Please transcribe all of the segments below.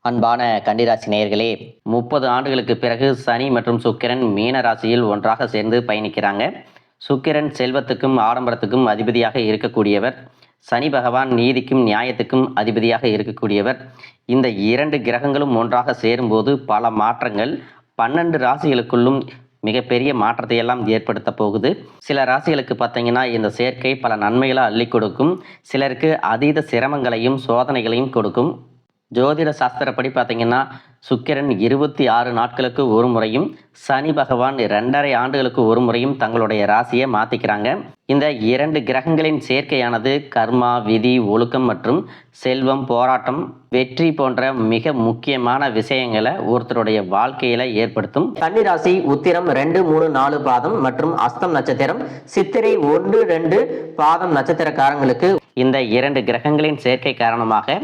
அன்பான கன்னிராசி நேயர்களே, 30 ஆண்டுகளுக்கு பிறகு சனி மற்றும் சுக்கிரன் மீன ராசியில் ஒன்றாக சேர்ந்து பயணிக்கிறாங்க. சுக்கிரன் செல்வத்துக்கும் ஆடம்பரத்துக்கும் அதிபதியாக இருக்கக்கூடியவர். சனி பகவான் நீதிக்கும் நியாயத்துக்கும் அதிபதியாக இருக்கக்கூடியவர். இந்த 2 கிரகங்களும் ஒன்றாக சேரும்போது பல மாற்றங்கள் 12 ராசிகளுக்குள்ளும் மிகப்பெரிய மாற்றத்தை எல்லாம் ஏற்படுத்த போகுது. சில ராசிகளுக்கு பார்த்தீங்கன்னா இந்த சேர்க்கை பல நன்மைகளை அள்ளி கொடுக்கும். சிலருக்கு அதீத சிரமங்களையும் சோதனைகளையும் கொடுக்கும். ஜோதிட சாஸ்திரப்படி பார்த்தீங்கன்னா சுக்கிரன் 26 நாட்களுக்கு ஒரு முறையும் சனி பகவான் 2.5 ஆண்டுகளுக்கு ஒரு முறையும் தங்களுடைய ராசியை மாற்றிக்கிறாங்க. இந்த 2 கிரகங்களின் சேர்க்கையானது கர்மா, விதி, ஒழுக்கம் மற்றும் செல்வம், போராட்டம், வெற்றி போன்ற மிக முக்கியமான விஷயங்களை ஒருத்தருடைய வாழ்க்கையில ஏற்படுத்தும். கன்னிராசி உத்திரம் 2, 3, 4 பாதம் மற்றும் அஸ்தம் நட்சத்திரம், சித்திரை 1, 2 பாதம் நட்சத்திரக்காரங்களுக்கு இந்த 2 கிரகங்களின் சேர்க்கை காரணமாக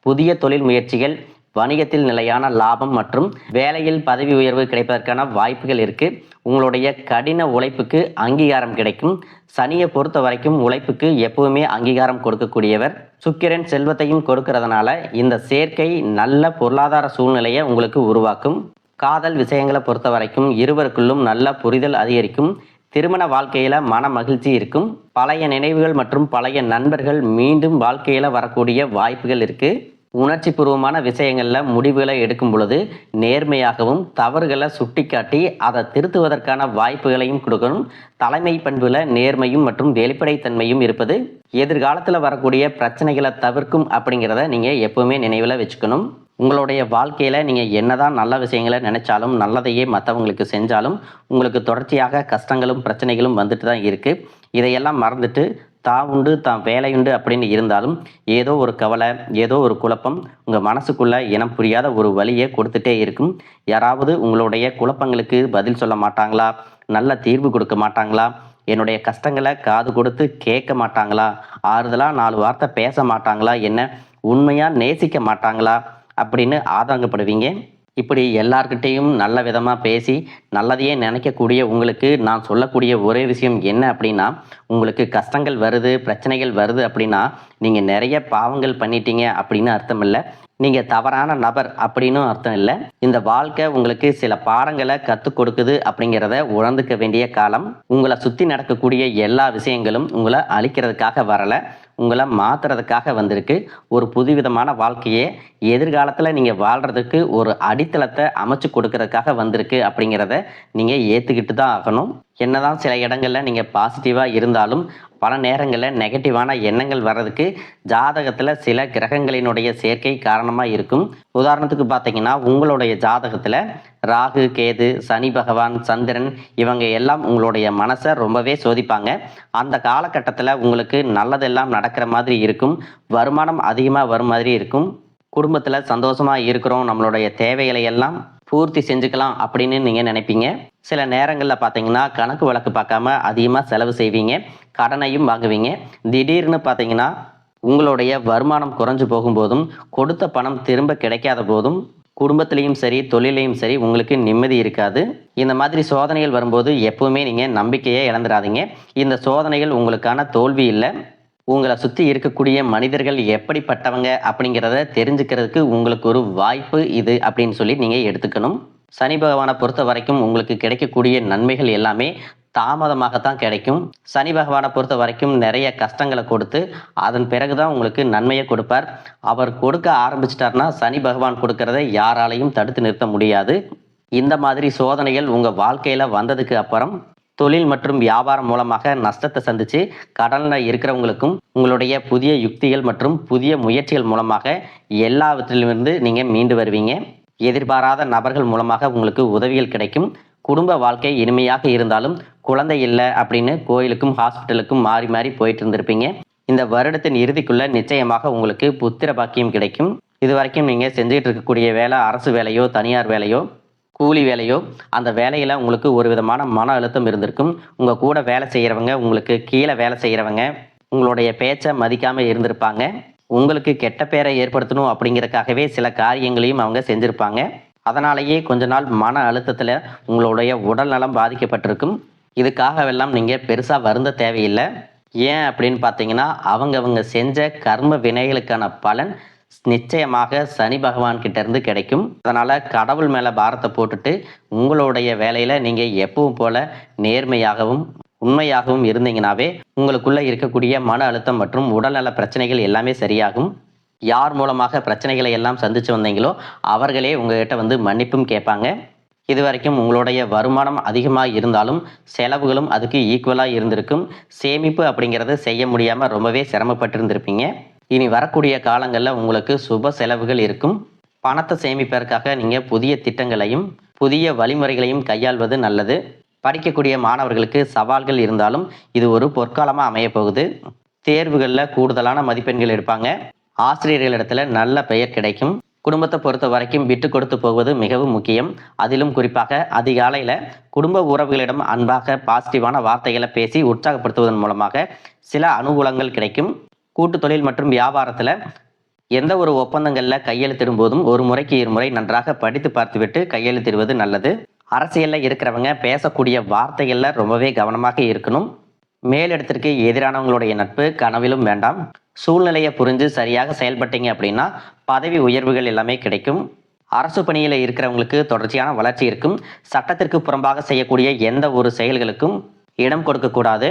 புதிய தொழில் முயற்சிகள், வணிகத்தில் நிலையான லாபம் மற்றும் வேலையில் பதவி உயர்வு கிடைப்பதற்கான வாய்ப்புகள் இருக்கு. உங்களுடைய கடின உழைப்புக்கு அங்கீகாரம் கிடைக்கும். சனியை பொறுத்த வரைக்கும் உழைப்புக்கு எப்பவுமே அங்கீகாரம் கொடுக்கக்கூடியவர். சுக்கிரன் செல்வத்தையும் கொடுக்கறதுனால இந்த சேர்க்கை நல்ல பொருளாதார சூழ்நிலையை உங்களுக்கு உருவாக்கும். காதல் விஷயங்களை பொறுத்த வரைக்கும் இருவருக்குள்ளும் நல்ல புரிதல் அதிகரிக்கும். திருமண வாழ்க்கையில மன மகிழ்ச்சி இருக்கும். பழைய நினைவுகள் மற்றும் பழைய நண்பர்கள் மீண்டும் வாழ்க்கையில வரக்கூடிய வாய்ப்புகள் இருக்கு. உணர்ச்சி பூர்வமான விஷயங்கள்ல முடிவுகளை எடுக்கும் பொழுது நேர்மையாகவும் தவறுகளை சுட்டிக்காட்டி அதை திருத்துவதற்கான வாய்ப்புகளையும் கொடுக்கணும். தலைமை பண்புல நேர்மையும் மற்றும் வெளிப்படைத்தன்மையும் இருப்பது எதிர்காலத்துல வரக்கூடிய பிரச்சனைகளை தவிர்க்கும் அப்படிங்கிறத நீங்க எப்பவுமே நினைவில் வச்சுக்கணும். உங்களுடைய வாழ்க்கையில நீங்க என்னதான் நல்ல விஷயங்களை நினைச்சாலும் நல்லதையே மற்றவங்களுக்கு செஞ்சாலும் உங்களுக்கு தொடர்ச்சியாக கஷ்டங்களும் பிரச்சனைகளும் வந்துட்டு தான் இருக்கு. இதையெல்லாம் மறந்துட்டு தான் உண்டு தான் வேலையுண்டு அப்படின்னு இருந்தாலும் ஏதோ ஒரு கவலை, ஏதோ ஒரு குழப்பம் உங்கள் மனசுக்குள்ள இனம் புரியாத ஒரு வழியை கொடுத்துட்டே இருக்கும். யாராவது உங்களுடைய குழப்பங்களுக்கு பதில் சொல்ல மாட்டாங்களா, நல்ல தீர்வு கொடுக்க மாட்டாங்களா, என்னுடைய கஷ்டங்களை காது கொடுத்து கேட்க மாட்டாங்களா, ஆறுதலாக 4 வார்த்தை பேச மாட்டாங்களா, என்ன உண்மையாக நேசிக்க மாட்டாங்களா அப்படின்னு ஆதங்கப்படுவீங்க. இப்படி எல்லார்கிட்டையும் நல்ல விதமாக பேசி நல்லதையே நினைக்கக்கூடிய உங்களுக்கு நான் சொல்லக்கூடிய ஒரே விஷயம் என்ன அப்படின்னா, உங்களுக்கு கஷ்டங்கள் வருது, பிரச்சனைகள் வருது அப்படின்னா நீங்கள் நிறைய பாவங்கள் பண்ணிட்டீங்க அப்படின்னு அர்த்தம் இல்லை. நீங்கள் தவறான நபர் அப்படின்னு அர்த்தம் இல்லை. இந்த வாழ்க்கை உங்களுக்கு சில பாடங்களை கற்றுக் கொடுக்குது அப்படிங்கிறத உணர்ந்துக்க வேண்டிய காலம். உங்களை சுற்றி நடக்கக்கூடிய எல்லா விஷயங்களும் உங்களை அழிக்கிறதுக்காக வரலை, உங்களை மாற்றுறதுக்காக வந்திருக்கு. ஒரு புதுவிதமான வாழ்க்கையை எதிர்காலத்தில் நீங்கள் வாழ்கிறதுக்கு ஒரு அடித்தளத்தை அமைச்சு கொடுக்கறதுக்காக வந்திருக்கு அப்படிங்கிறத நீங்கள் ஏற்றுக்கிட்டு தான் ஆகணும். என்னதான் சில இடங்களில் நீங்கள் பாசிட்டிவாக இருந்தாலும் பல நேரங்களில் நெகட்டிவான எண்ணங்கள் வர்றதுக்கு ஜாதகத்தில் சில கிரகங்களினுடைய சேர்க்கை காரணமாக இருக்கும். உதாரணத்துக்கு பார்த்தீங்கன்னா உங்களுடைய ஜாதகத்தில் ராகு, கேது, சனி பகவான், சந்திரன் இவங்க எல்லாம் உங்களுடைய மனசை ரொம்பவே சோதிப்பாங்க. அந்த காலகட்டத்தில் உங்களுக்கு நல்லதெல்லாம் நடக்கிற மாதிரி இருக்கும். வருமானம் அதிகமாக வரும் மாதிரி இருக்கும். குடும்பத்தில் சந்தோஷமாக இருக்கிறோம், நம்மளுடைய தேவைகளை எல்லாம் பூர்த்தி செஞ்சுக்கலாம் அப்படின்னு நீங்கள் நினைப்பீங்க. சில நேரங்களில் பார்த்தீங்கன்னா கணக்கு வழக்கு பார்க்காம அதிகமாக செலவு செய்வீங்க, கடனையும் வாங்குவீங்க. திடீர்னு பார்த்தீங்கன்னா உங்களுடைய வருமானம் குறைஞ்சு போகும்போதும் கொடுத்த பணம் திரும்ப கிடைக்காத போதும் குடும்பத்திலையும் சரி தொழிலையும் சரி உங்களுக்கு நிம்மதி இருக்காது. இந்த மாதிரி சோதனைகள் வரும்போது எப்பவுமே நீங்கள் நம்பிக்கையை இழந்துடாதீங்க. இந்த சோதனைகள் உங்களுக்கான தோல்வி இல்லை. உங்களை சுற்றி இருக்கக்கூடிய மனிதர்கள் எப்படிப்பட்டவங்க அப்படிங்கிறத தெரிஞ்சுக்கிறதுக்கு உங்களுக்கு ஒரு வாய்ப்பு இது அப்படின்னு சொல்லி நீங்கள் எடுத்துக்கணும். சனி பகவானை பொறுத்த வரைக்கும் உங்களுக்கு கிடைக்கக்கூடிய நன்மைகள் எல்லாமே தாமதமாகத்தான் கிடைக்கும். சனி பகவானை பொறுத்த வரைக்கும் நிறைய கஷ்டங்களை கொடுத்து அதன் பிறகுதான் உங்களுக்கு நன்மையை கொடுப்பார். அவர் கொடுக்க ஆரம்பிச்சிட்டார்னா சனி பகவான் கொடுக்கறத யாராலையும் தடுத்து நிறுத்த முடியாது. இந்த மாதிரி சோதனைகள் உங்கள் வாழ்க்கையில் வந்ததுக்கு அப்புறம் தொழில் மற்றும் வியாபாரம் மூலமாக நஷ்டத்தை சந்திச்சு கடனில் இருக்கிறவங்களுக்கும் உங்களுடைய புதிய யுக்திகள் மற்றும் புதிய முயற்சிகள் மூலமாக எல்லாவற்றிலிருந்து நீங்கள் மீண்டு வருவீங்க. எதிர்பாராத நபர்கள் மூலமாக உங்களுக்கு உதவிகள் கிடைக்கும். குடும்ப வாழ்க்கை இனிமையாக இருந்தாலும் குழந்தை இல்லை அப்படின்னு கோயிலுக்கும் ஹாஸ்பிட்டலுக்கும் மாறி மாறி போயிட்டு இருந்திருப்பீங்க. இந்த வருடத்தின் இறுதிக்குள்ள நிச்சயமாக உங்களுக்கு புத்திர பாக்கியம் கிடைக்கும். இது வரைக்கும் நீங்கள் செஞ்சுட்டு இருக்கக்கூடிய வேலை அரசு வேலையோ தனியார் வேலையோ கூலி வேலையோ அந்த வேலையில் உங்களுக்கு ஒரு விதமான மன அழுத்தம் இருந்திருக்கும். உங்கள் கூட வேலை செய்கிறவங்க, உங்களுக்கு கீழே வேலை செய்கிறவங்க உங்களுடைய பேச்சை மதிக்காமல் இருந்திருப்பாங்க. உங்களுக்கு கெட்ட பேரை ஏற்படுத்தணும் அப்படிங்கிறதுக்காகவே சில காரியங்களையும் அவங்க செஞ்சுருப்பாங்க. அதனாலேயே கொஞ்ச நாள் மன அழுத்தத்தில் உங்களுடைய உடல் நலம் பாதிக்கப்பட்டிருக்கும். இதுக்காகவெல்லாம் நீங்கள் பெருசாக வருந்த தேவையில்லை. ஏன் அப்படின்னு பார்த்தீங்கன்னா அவங்க செஞ்ச கர்ம வினைகளுக்கான பலன் நிச்சயமாக சனி பகவான் கிட்ட இருந்து கிடைக்கும். அதனால கடவுள் மேல பாரத்தை போட்டுட்டு உங்களுடைய வேலையில நீங்க எப்பவும் போல நேர்மையாகவும் உண்மையாகவும் இருந்தீங்கனாவே உங்களுக்குள்ள இருக்கக்கூடிய மன அழுத்தம் மற்றும் உடல்நல பிரச்சனைகள் எல்லாமே சரியாகும். யார் மூலமாக பிரச்சனைகளை எல்லாம் சந்திச்சு வந்தீங்களோ அவர்களே உங்ககிட்ட வந்து மன்னிப்பும் கேட்பாங்க. இதுவரைக்கும் உங்களுடைய வருமானம் அதிகமாக இருந்தாலும் செலவுகளும் அதுக்கு ஈக்குவலாக இருந்திருக்கும். சேமிப்பு அப்படிங்கிறது செய்ய முடியாமல் ரொம்பவே சிரமப்பட்டு இருந்திருப்பீங்க. இனி வரக்கூடிய காலங்களில் உங்களுக்கு சுப செலவுகள் இருக்கும். பணத்தை சேமிப்பதற்காக நீங்கள் புதிய திட்டங்களையும் புதிய வழிமுறைகளையும் கையாள்வது நல்லது. படிக்கக்கூடிய மாணவர்களுக்கு சவால்கள் இருந்தாலும் இது ஒரு பொற்காலமாக அமையப்போகுது. தேர்வுகளில் கூடுதலான மதிப்பெண்கள் எடுப்பாங்க. ஆசிரியர்களிடத்துல நல்ல பெயர் கிடைக்கும். குடும்பத்தை பொறுத்த வரைக்கும் விட்டு கொடுத்து போவது மிகவும் முக்கியம். அதிலும் குறிப்பாக அதிகாலையில் குடும்ப உறவுகளிடம் அன்பாக பாசிட்டிவான வார்த்தைகளை பேசி உற்சாகப்படுத்துவதன் மூலமாக சில அனுகூலங்கள் கிடைக்கும். கூட்டு தொழில் மற்றும் வியாபாரத்தில் எந்த ஒரு ஒப்பந்தங்களில் கையெழுத்திடும் போதும் ஒரு முறைக்கு இருமுறை நன்றாக படித்து பார்த்துவிட்டு கையெழுத்திடுவது நல்லது. அரசியலில் இருக்கிறவங்க பேசக்கூடிய வார்த்தைகளில் ரொம்பவே கவனமாக இருக்கணும். மேலிடத்திற்கு எதிரானவங்களுடைய நட்பு கனவிலும் வேண்டாம். சூழ்நிலையை புரிஞ்சு சரியாக செயல்பட்டீங்க அப்படின்னா பதவி உயர்வுகள் எல்லாமே கிடைக்கும். அரசு பணியில் இருக்கிறவங்களுக்கு தொடர்ச்சியான வளர்ச்சி இருக்கும். சட்டத்திற்கு புறம்பாக செய்யக்கூடிய எந்த ஒரு செயல்களுக்கும் இடம் கொடுக்கக்கூடாது.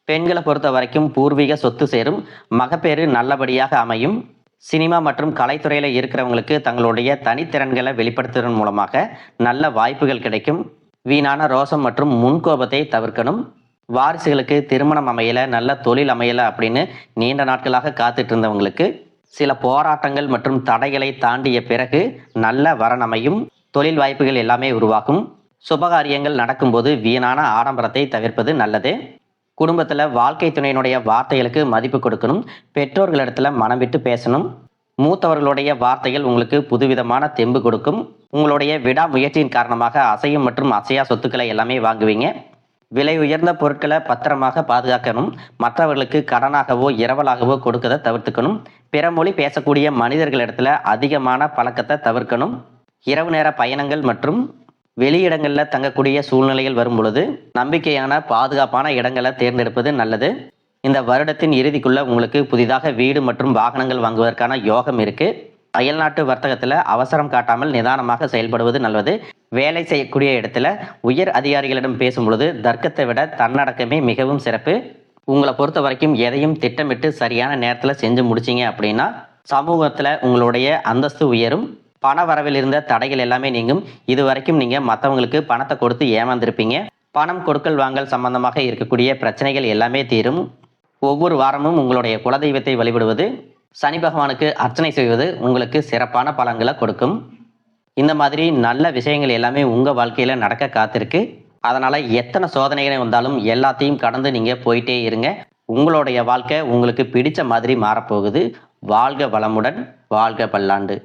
பெண்களை பொறுத்த வரைக்கும் பூர்வீக சொத்து சேரும். மகப்பேறு நல்லபடியாக அமையும். சினிமா மற்றும் கலைத்துறையில் இருக்கிறவங்களுக்கு தங்களுடைய தனித்திறன்களை வெளிப்படுத்துவதன் மூலமாக நல்ல வாய்ப்புகள் கிடைக்கும். வீணான ரோசம் மற்றும் முன்கோபத்தை தவிர்க்கணும். வாரிசுகளுக்கு திருமணம் அமையலை, நல்ல தொழில் அமையலை அப்படின்னு நீண்ட நாட்களாக காத்துட்டு இருந்தவங்களுக்கு சில போராட்டங்கள் மற்றும் தடைகளை தாண்டிய பிறகு நல்ல வரன் அமையும். தொழில் வாய்ப்புகள் எல்லாமே உருவாகும். சுபகாரியங்கள் நடக்கும்போது வீணான ஆடம்பரத்தை தவிர்ப்பது நல்லது. குடும்பத்தில் வாழ்க்கை துணையினுடைய வார்த்தைகளுக்கு மதிப்பு கொடுக்கணும். பெற்றோர்களிடத்துல மனம் விட்டு பேசணும். மூத்தவர்களுடைய வார்த்தைகள் உங்களுக்கு புதுவிதமான தெம்பு கொடுக்கும். உங்களுடைய விடாமுயற்சியின் காரணமாக அசையும் மற்றும் அசையா சொத்துக்களை எல்லாமே வாங்குவீங்க. விலை உயர்ந்த பொருட்களை பத்திரமாக பாதுகாக்கணும். மற்றவர்களுக்கு கடனாகவோ இரவலாகவோ கொடுக்கதை தவிர்த்துக்கணும். பிற மொழி பேசக்கூடிய மனிதர்களிடத்துல அதிகமான பழக்கத்தை தவிர்க்கணும். இரவு நேர பயணங்கள் மற்றும் வெளியிடங்களில் தங்கக்கூடிய சூழ்நிலைகள் வரும் பொழுது நம்பிக்கையான பாதுகாப்பான இடங்களை தேர்ந்தெடுப்பது நல்லது. இந்த வருடத்தின் இறுதிக்குள்ள உங்களுக்கு புதிதாக வீடு மற்றும் வாகனங்கள் வாங்குவதற்கான யோகம் இருக்கு. அயல்நாட்டு வர்த்தகத்தில் அவசரம் காட்டாமல் நிதானமாக செயல்படுவது நல்லது. வேலை செய்யக்கூடிய இடத்துல உயர் அதிகாரிகளிடம் பேசும் பொழுது தர்க்கத்தை விட தன்னடக்கமே மிகவும் சிறப்பு. உங்களை பொறுத்த வரைக்கும் எதையும் திட்டமிட்டு சரியான நேரத்தில் செஞ்சு முடிச்சிங்க அப்படின்னா சமூகத்தில் உங்களுடைய அந்தஸ்து உயரும். பண வரவில் இருந்த தடைகள் எல்லாமே நீங்கும். இது வரைக்கும் நீங்கள் மற்றவங்களுக்கு பணத்தை கொடுத்து ஏமாந்திருப்பீங்க. பணம் கொடுக்கல் வாங்கல் சம்பந்தமாக இருக்கக்கூடிய பிரச்சனைகள் எல்லாமே தீரும். ஒவ்வொரு வாரமும் உங்களுடைய குலதெய்வத்தை வழிபடுவது, சனி பகவானுக்கு அர்ச்சனை செய்வது உங்களுக்கு சிறப்பான பலன்களை கொடுக்கும். இந்த மாதிரி நல்ல விஷயங்கள் எல்லாமே உங்கள் வாழ்க்கையில் நடக்க காத்திருக்கு. அதனால் எத்தனை சோதனைகள் வந்தாலும் எல்லாத்தையும் கடந்து நீங்கள் போயிட்டே இருங்க. உங்களுடைய வாழ்க்கை உங்களுக்கு பிடிச்ச மாதிரி மாறப்போகுது. வாழ்க வளமுடன், வாழ்க பல்லாண்டு.